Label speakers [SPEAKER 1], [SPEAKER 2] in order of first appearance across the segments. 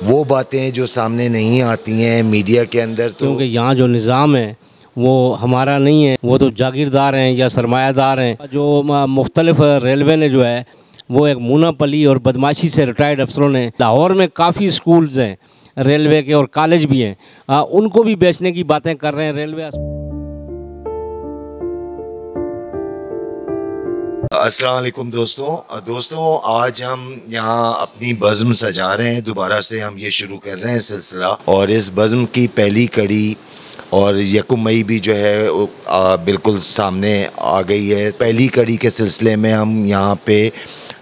[SPEAKER 1] वो बातें जो सामने नहीं आती हैं मीडिया के अंदर। तो
[SPEAKER 2] क्योंकि यहाँ जो निज़ाम है वो हमारा नहीं है, वो तो जागीरदार हैं या सरमायादार हैं। जो मुख्तलिफ रेलवे ने जो है वो एक मुनापली और बदमाशी से रिटायर्ड अफसरों ने, लाहौर में काफ़ी स्कूल्स हैं रेलवे के और कॉलेज भी हैं, उनको भी बेचने की बातें कर रहे हैं रेलवे।
[SPEAKER 1] अस्सलाम वालेकुम दोस्तों, आज हम यहाँ अपनी बज़्म सजा रहे हैं। दोबारा से हम ये शुरू कर रहे हैं सिलसिला, और इस बज़्म की पहली कड़ी और यकम मई भी जो है बिल्कुल सामने आ गई है। पहली कड़ी के सिलसिले में हम यहाँ पे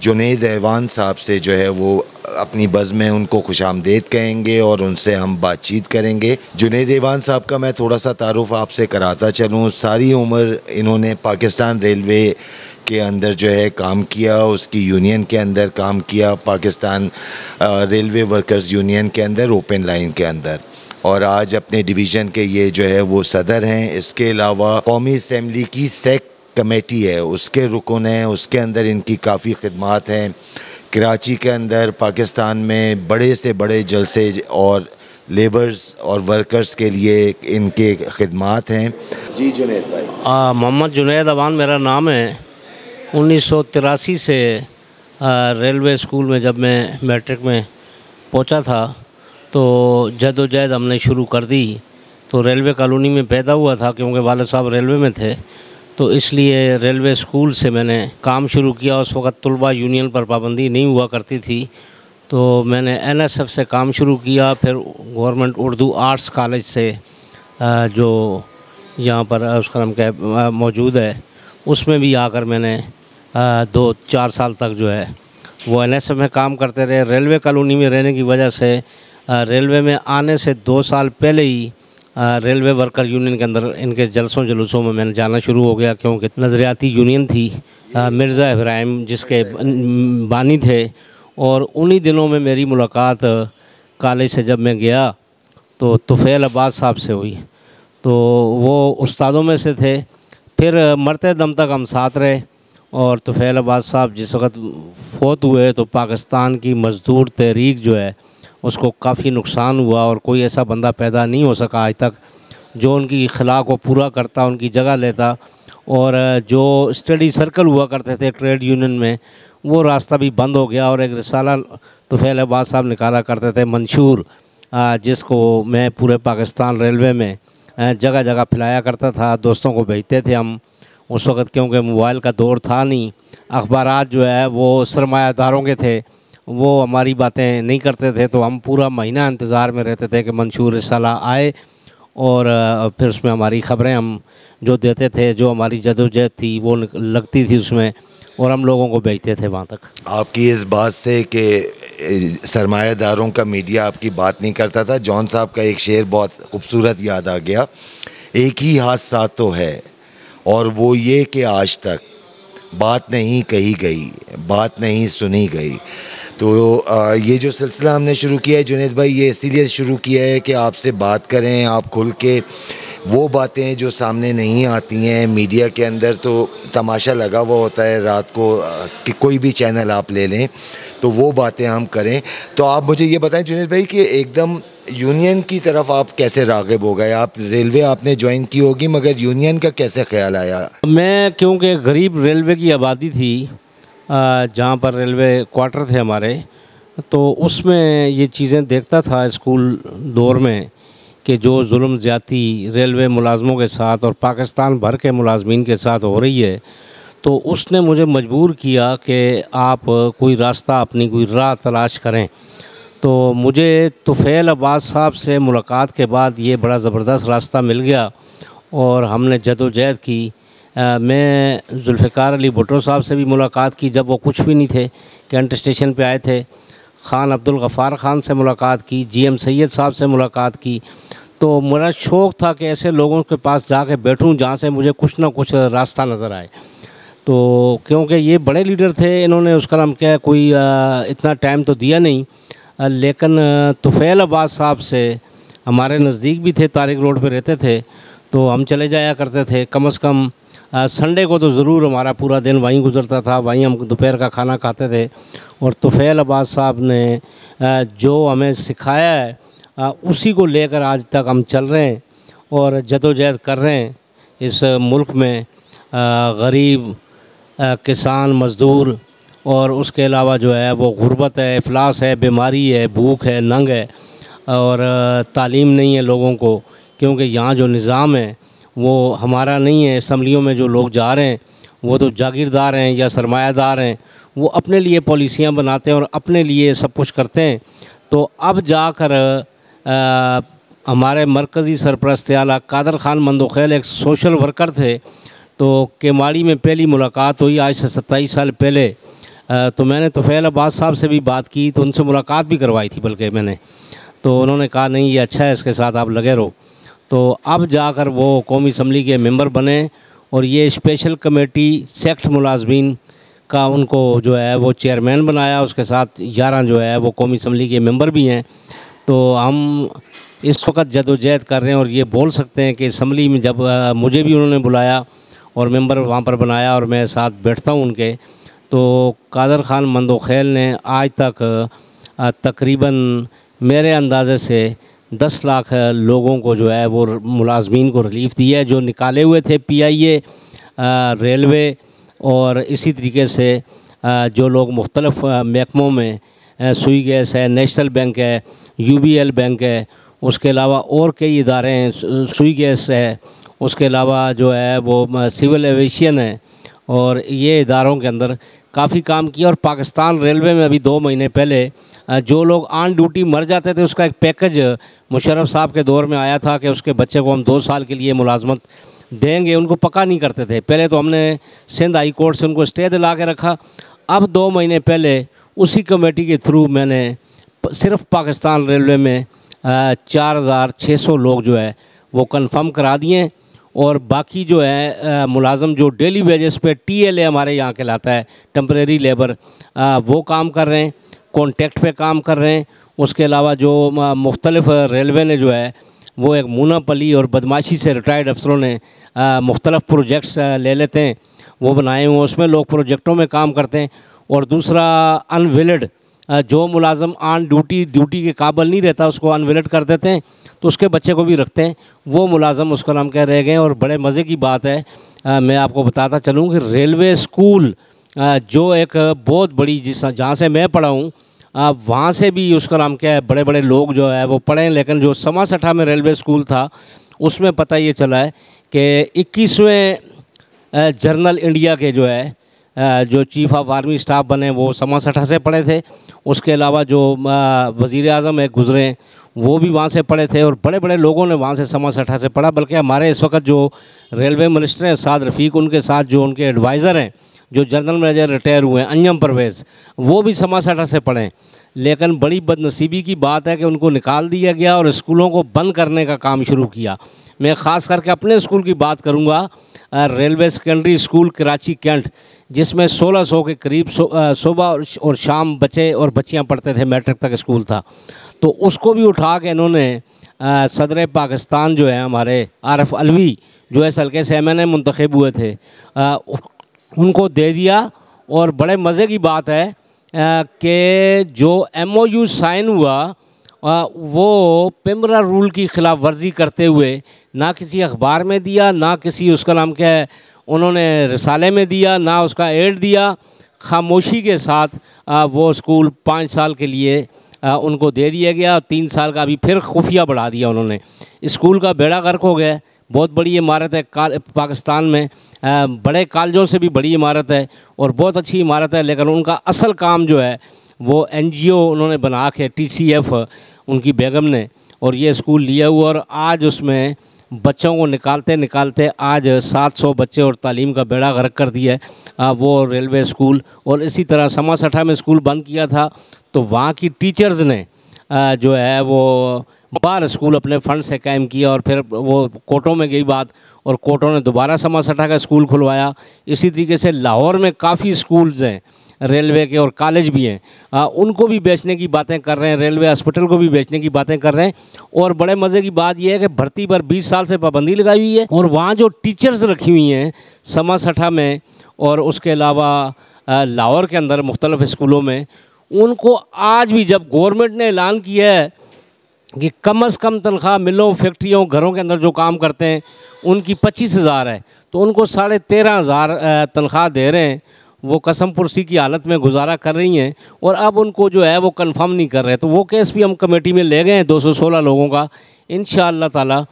[SPEAKER 1] जुनैद ऐवान साहब से जो है वो अपनी बज़्म में उनको खुशामदीद कहेंगे और उनसे हम बातचीत करेंगे। जुनैद ऐवान साहब का मैं थोड़ा सा तारुफ़ आपसे कराता चलूँ। सारी उम्र इन्होंने पाकिस्तान रेलवे के अंदर जो है काम किया, उसकी यूनियन के अंदर काम किया, पाकिस्तान रेलवे वर्कर्स यूनियन के अंदर, ओपन लाइन के अंदर, और आज अपने डिवीज़न के ये जो है वो सदर हैं। इसके अलावा कौमी असम्बली की सेक कमेटी है, उसके रुकन हैं, उसके अंदर इनकी काफ़ी खिदमात हैं। कराची के अंदर पाकिस्तान में बड़े से बड़े जलसे और लेबर्स और वर्कर्स के लिए इनके खिदमात हैं। जी जुनैद भाई।
[SPEAKER 2] मोहम्मद जुनैद ऐवान मेरा नाम है। 1983 से रेलवे स्कूल में जब मैं मैट्रिक में पहुंचा था तो जद्दोजहद हमने शुरू कर दी। तो रेलवे कॉलोनी में पैदा हुआ था क्योंकि वालिद साहब रेलवे में थे, तो इसलिए रेलवे स्कूल से मैंने काम शुरू किया। उस वक़्त तलबा यूनियन पर पाबंदी नहीं हुआ करती थी, तो मैंने NSF से काम शुरू किया। फिर गवर्नमेंट उर्दू आर्ट्स कॉलेज से जो यहाँ पर उसका नाम क्या मौजूद है, उसमें भी आकर मैंने 2-4 साल तक जो है वो NSF में काम करते रहे। रेलवे कॉलोनी में रहने की वजह से रेलवे में आने से 2 साल पहले ही रेलवे वर्कर यूनियन के अंदर इनके जलसों जुलूसों में मैंने जाना शुरू हो गया, क्योंकि नज़रियाती यूनियन थी। मिर्ज़ा इब्राहिम जिसके बानी थे, और उन्हीं दिनों में मेरी मुलाकात कॉलेज से जब मैं गया तो तुफ़ैल अब्बास साहब से हुई। तो वो उस्तादों में से थे। फिर मरते दम तक हम साथ रहे, और तुफ़ैल अब्बास साहब जिस वक़्त फ़ौत हुए तो पाकिस्तान की मज़दूर तहरीक जो है उसको काफ़ी नुकसान हुआ, और कोई ऐसा बंदा पैदा नहीं हो सका आज तक जो उनकी खिला को पूरा करता, उनकी जगह लेता। और जो स्टडी सर्कल हुआ करते थे ट्रेड यूनियन में, वो रास्ता भी बंद हो गया। और एक रिसाला तुफ़ैल अब्बास साहब निकाला करते थे मंशूर, जिसको मैं पूरे पाकिस्तान रेलवे में जगह जगह फैलाया करता था, दोस्तों को भेजते थे हम। उस वक़्त क्योंकि मोबाइल का दौर था नहीं, अखबारात जो है वो सरमायादारों के थे, वो हमारी बातें नहीं करते थे। तो हम पूरा महीना इंतज़ार में रहते थे कि मंशूर रिसाला आए, और फिर उसमें हमारी ख़बरें हम जो देते थे, जो हमारी जदोजहद थी वो लगती थी उसमें, और हम लोगों को भेजते थे वहाँ तक।
[SPEAKER 1] आपकी इस बात से कि सरमायादारों का मीडिया आपकी बात नहीं करता था, जॉन साहब का एक शेर बहुत खूबसूरत याद आ गया। एक ही हादसा तो है और वो ये कि आज तक बात नहीं कही गई, बात नहीं सुनी गई। तो ये जो सिलसिला हमने शुरू किया है जुनैद भाई, ये इसीलिए शुरू किया है कि आपसे बात करें, आप खुल के वो बातें जो सामने नहीं आती हैं मीडिया के अंदर। तो तमाशा लगा हुआ होता है रात को कि कोई भी चैनल आप ले लें तो वो बातें हम करें। तो आप मुझे ये बताएं जुनैद भाई कि एकदम यूनियन की तरफ आप कैसे राग़िब हो गए? आप रेलवे आपने ज्वाइन की होगी, मगर यूनियन का कैसे ख्याल आया?
[SPEAKER 2] मैं क्योंकि गरीब रेलवे की आबादी थी, जहाँ पर रेलवे क्वार्टर थे हमारे, तो उसमें ये चीज़ें देखता था स्कूल दौर में कि जो जुल्म ज़्यादती रेलवे मुलाजमों के साथ और पाकिस्तान भर के मुलाजमीन के साथ हो रही है, तो उसने मुझे मजबूर किया कि आप कोई रास्ता, अपनी कोई राह तलाश करें। तो मुझे तुफ़ैल अब्बास साहब से मुलाकात के बाद ये बड़ा ज़बरदस्त रास्ता मिल गया, और हमने जदोजहद की। मैं जुल्फ़िकार अली भुट्टो साहब से भी मुलाकात की जब वो कुछ भी नहीं थे, कैंट स्टेशन पे आए थे। ख़ान अब्दुल गफ़ार ख़ान से मुलाकात की, GM सैयद साहब से मुलाकात की। तो मेरा शौक़ था कि ऐसे लोगों के पास जाके बैठूं जहाँ से मुझे कुछ ना कुछ रास्ता नज़र आए। तो क्योंकि ये बड़े लीडर थे, इन्होंने उसका नाम क्या है, कोई इतना टाइम तो दिया नहीं, लेकिन तुफ़ैल अब्बास साहब से हमारे नज़दीक भी थे, तारिक रोड पे रहते थे, तो हम चले जाया करते थे। कम से कम संडे को तो ज़रूर हमारा पूरा दिन वहीं गुजरता था, वहीं हम दोपहर का खाना खाते थे। और तुफ़ैल अब्बास साहब ने जो हमें सिखाया है उसी को लेकर आज तक हम चल रहे हैं और जदोजहद कर रहे हैं। इस मुल्क में गरीब, किसान, मज़दूर और उसके अलावा जो है वो गुर्बत है, इफ़लास है, बीमारी है, भूख है, नंग है और तालीम नहीं है लोगों को, क्योंकि यहाँ जो निज़ाम है वो हमारा नहीं है। असम्बलियों में जो लोग जा रहे हैं वो तो जागीरदार हैं या सरमायादार हैं, वो अपने लिए पॉलिसियाँ बनाते हैं और अपने लिए सब कुछ करते हैं। तो अब जाकर हमारे मरकज़ी सरपरस्त आला कादर ख़ान मंदोखैल एक सोशल वर्कर थे, तो केमाड़ी में पहली मुलाकात हुई आज से 27 साल पहले। तो मैंने तुफ़ैल अब्बास साहब से भी बात की, तो उनसे मुलाकात भी करवाई थी बल्कि मैंने, तो उन्होंने कहा नहीं ये अच्छा है, इसके साथ आप लगे रहो। तो अब जाकर वो कौमी असम्बली के मेंबर बने और ये स्पेशल कमेटी सेक्ट मुलाजमीन का उनको जो है वो चेयरमैन बनाया, उसके साथ 11 जो है वो कौमी असम्बली के मेंबर भी हैं। तो हम इस वक्त जदोजहद कर रहे हैं और ये बोल सकते हैं कि असम्बली में जब मुझे भी उन्होंने बुलाया और मेंबर वहाँ पर बनाया और मैं साथ बैठता हूँ उनके, तो कादर ख़ान मंदोखैल ने आज तक तकरीबन मेरे अंदाज़े से 10 लाख लोगों को जो है वो मुलाजमीन को रिलीफ़ दी है, जो निकाले हुए थे PIA, रेलवे और इसी तरीके से जो लोग मुख्तलिफ़ महकमों में, सुई गैस है, नेशनल बैंक है, UBL बैंक है, उसके अलावा और कई इदारे हैं, सुई गैस है, उसके अलावा जो है वो सिविल एविएशन है, और ये इदारों के अंदर काफ़ी काम किया। और पाकिस्तान रेलवे में अभी 2 महीने पहले जो लोग ऑन ड्यूटी मर जाते थे उसका एक पैकेज मुशर्रफ साहब के दौर में आया था कि उसके बच्चे को हम 2 साल के लिए मुलाजमत देंगे। उनको पक्का नहीं करते थे, पहले तो हमने सिंध हाई कोर्ट से उनको स्टे दिला के रखा। अब 2 महीने पहले उसी कमेटी के थ्रू मैंने सिर्फ पाकिस्तान रेलवे में 4600 लोग जो है वो कंफर्म करा दिए और बाकी जो है मुलाजम जो डेली वेजेस पे TLA हमारे यहाँ कहलाता है, टेम्परेरी लेबर, वो काम कर रहे हैं, कॉन्ट्रैक्ट पे काम कर रहे हैं। उसके अलावा जो मुख्तलिफ़ रेलवे ने जो है वो एक मुनापली और बदमाशी से रिटायर्ड अफसरों ने मुख्तलिफ़ प्रोजेक्ट्स ले लेते हैं, वो बनाए हुए, उसमें लोग प्रोजेक्टों में काम करते हैं। और दूसरा अनवेलिड, जो मुलाजम ऑन ड्यूटी के काबिल नहीं रहता उसको अनवेलिड कर देते हैं, तो उसके बच्चे को भी रखते हैं, वो मुलाजम उसका नाम क्या रह गए। और बड़े मज़े की बात है, मैं आपको बताता चलूँ कि रेलवे स्कूल जो एक बहुत बड़ी जहाँ से मैं पढ़ा हूँ वहाँ से भी उसका नाम क्या है, बड़े बड़े लोग जो है वो पढ़े हैं। लेकिन जो समासठा में रेलवे स्कूल था उसमें पता ये चला है कि 21वें जर्नल इंडिया के जो है जो चीफ़ ऑफ आर्मी स्टाफ बने वो समासठा से पढ़े थे। उसके अलावा जो वज़ीर आज़म एक गुज़रे हैं वो भी वहाँ से पढ़े थे और बड़े बड़े लोगों ने वहाँ से समासठा से पढ़ा। बल्कि हमारे इस वक्त जो रेलवे मिनिस्टर हैं साद रफ़ीक, उनके साथ जो उनके एडवाइज़र हैं जो जनरल मैनेजर रिटायर हुए हैं अंजम परवेज़, वो भी समासठा से पढ़े। लेकिन बड़ी बदनसीबी की बात है कि उनको निकाल दिया गया और स्कूलों को बंद करने का काम शुरू किया। मैं ख़ास करके अपने स्कूल की बात करूँगा, railway secondary school Karachi cantt, जिसमें 1600 के करीब सुबह और शाम बच्चे और बच्चियाँ पढ़ते थे, मैट्रिक तक स्कूल था। तो उसको भी उठा के इन्होंने सदर पाकिस्तान जो है हमारे आरफ अलवी जो है हल्के से MNA मुंतखब हुए थे, उनको दे दिया। और बड़े मज़े की बात है कि जो MOU साइन हुआ वो पिमरा रूल की खिलाफ वर्जी करते हुए ना किसी अखबार में दिया, ना किसी उसका नाम क्या है उन्होंने रिसाले में दिया, ना उसका एड दिया। खामोशी के साथ वो स्कूल 5 साल के लिए उनको दे दिया गया, 3 साल का अभी फिर खुफिया बढ़ा दिया उन्होंने। स्कूल का बेड़ा गर्क हो गया। बहुत बड़ी इमारत है पाकिस्तान में, बड़े कॉलेजों से भी बड़ी इमारत है और बहुत अच्छी इमारत है, लेकिन उनका असल काम जो है वो NGO उन्होंने बना के TCF उनकी बेगम ने, और ये स्कूल लिया हुआ। और आज उसमें बच्चों को निकालते निकालते आज 700 बच्चे और तालीम का बेड़ा गर्क कर दिया है वो रेलवे स्कूल। और इसी तरह समासठा में स्कूल बंद किया था तो वहाँ की टीचर्स ने जो है वो बाहर स्कूल अपने फ़ंड से कायम किया और फिर वो कोर्टों में गई बात और कोर्टों ने दोबारा समासठा का स्कूल खुलवाया। इसी तरीके से लाहौर में काफ़ी स्कूल्स हैं रेलवे के और कॉलेज भी हैं, उनको भी बेचने की बातें कर रहे हैं, रेलवे हॉस्पिटल को भी बेचने की बातें कर रहे हैं। और बड़े मज़े की बात यह है कि भर्ती पर 20 साल से पाबंदी लगाई हुई है और वहाँ जो टीचर्स रखी हुई हैं समासठा में और उसके अलावा लाहौर के अंदर मुख्तलिफ़ स्कूलों में, उनको आज भी जब गवर्नमेंट ने ऐलान किया है कि कम से कम तनख्वाह मिलों, फैक्ट्रियों, घरों के अंदर जो काम करते हैं उनकी 25,000 है, तो उनको 13,500 तनख्वाह दे रहे हैं। वो कसम पुरसी की हालत में गुजारा कर रही हैं और अब उनको जो है वो कंफर्म नहीं कर रहे। तो वो केस भी हम कमेटी में ले गए हैं 216 लोगों का। इंशाअल्लाह ताला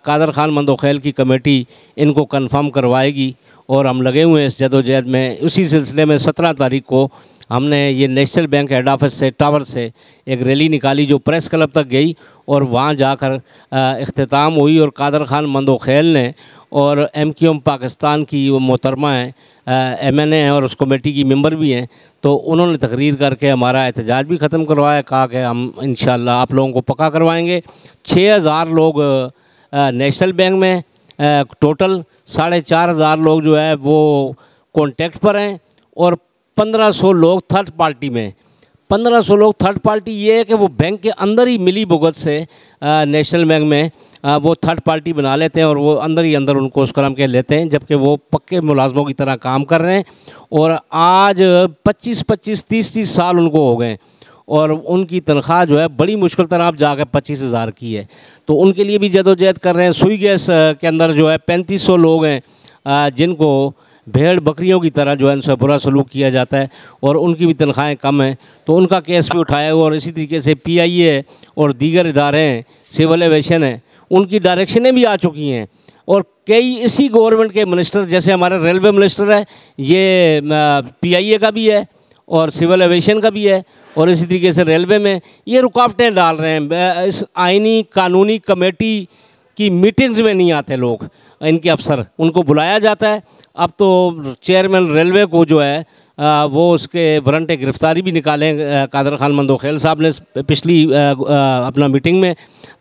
[SPEAKER 2] कादर ख़ान मंदोखैल की कमेटी इनको कंफर्म करवाएगी और हम लगे हुए हैं इस जदोजहद में। उसी सिलसिले में 17 तारीख को हमने ये नेशनल बैंक हेड ऑफिस से टावर से एक रैली निकाली जो प्रेस क्लब तक गई और वहाँ जाकर इख्तिताम हुई। और कादर ख़ान मंदोखैल ने और MQM पाकिस्तान की वो मोहतरमा हैं, MNA हैं और उस कमेटी की मेंबर भी हैं, तो उन्होंने तकरीर करके हमारा एहतजाज भी ख़त्म करवाया। कहा कि हम इंशाअल्लाह आप लोगों को पक्का करवाएंगे। 6,000 लोग नेशनल बैंक में, टोटल 4,500 लोग जो है वो कॉन्टेक्ट पर हैं और 1,500 लोग थर्ड पार्टी में। 1,500 लोग थर्ड पार्टी ये है कि वो बैंक के अंदर ही मिली भुगत से नेशनल बैंक में वो थर्ड पार्टी बना लेते हैं और वो अंदर ही अंदर उनको उस करम के लेते हैं, जबकि वो पक्के मुलाजमों की तरह काम कर रहे हैं। और आज 25-25, 30-30 साल उनको हो गए और उनकी तनख्वाह जो है बड़ी मुश्किल तरह अब जाकर 25,000 की है। तो उनके लिए भी जदोजहद कर रहे हैं। सुई गैस के अंदर जो है 3500 लोग हैं जिनको भेड़ बकरियों की तरह जो है उनसे बुरा सलूक किया जाता है और उनकी भी तनख्वाहें कम हैं, तो उनका केस भी उठाया। और इसी तरीके से PIA और दीगर इदारे हैं, सिविल एविएशन है, उनकी डायरेक्शनें भी आ चुकी हैं। और कई इसी गवर्नमेंट के मिनिस्टर, जैसे हमारे रेलवे मिनिस्टर है, ये PIA का भी है और सिविल एविएशन का भी है, और इसी तरीके से रेलवे में ये रुकावटें डाल रहे हैं। इस आइनी कानूनी कमेटी की मीटिंग्स में नहीं आते लोग, इनके अफसर, उनको बुलाया जाता है। अब तो चेयरमैन रेलवे को जो है वो उसके वारंट गिरफ्तारी भी निकालें कादर ख़ान मंदोखैल साहब ने पिछली अपना मीटिंग में,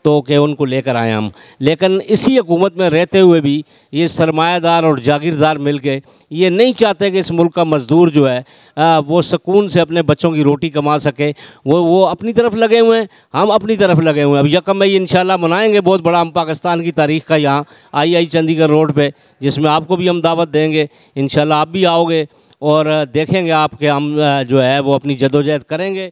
[SPEAKER 2] तो कि उनको लेकर आए हम। लेकिन इसी हुकूमत में रहते हुए भी ये सरमायादार और जागीरदार मिल के ये नहीं चाहते कि इस मुल्क का मज़दूर जो है वो सुकून से अपने बच्चों की रोटी कमा सके। वो अपनी तरफ लगे हुए हैं, हम अपनी तरफ लगे हुए हैं। अब 1 मई इंशाल्लाह मनाएंगे बहुत बड़ा हम पाकिस्तान की तारीख़ का यहाँ II चंडीगढ़ रोड पे, जिसमें आपको भी हम दावत देंगे। इंशाल्लाह आप भी आओगे और देखेंगे आप कि हम जो है वो अपनी जदोजहद करेंगे।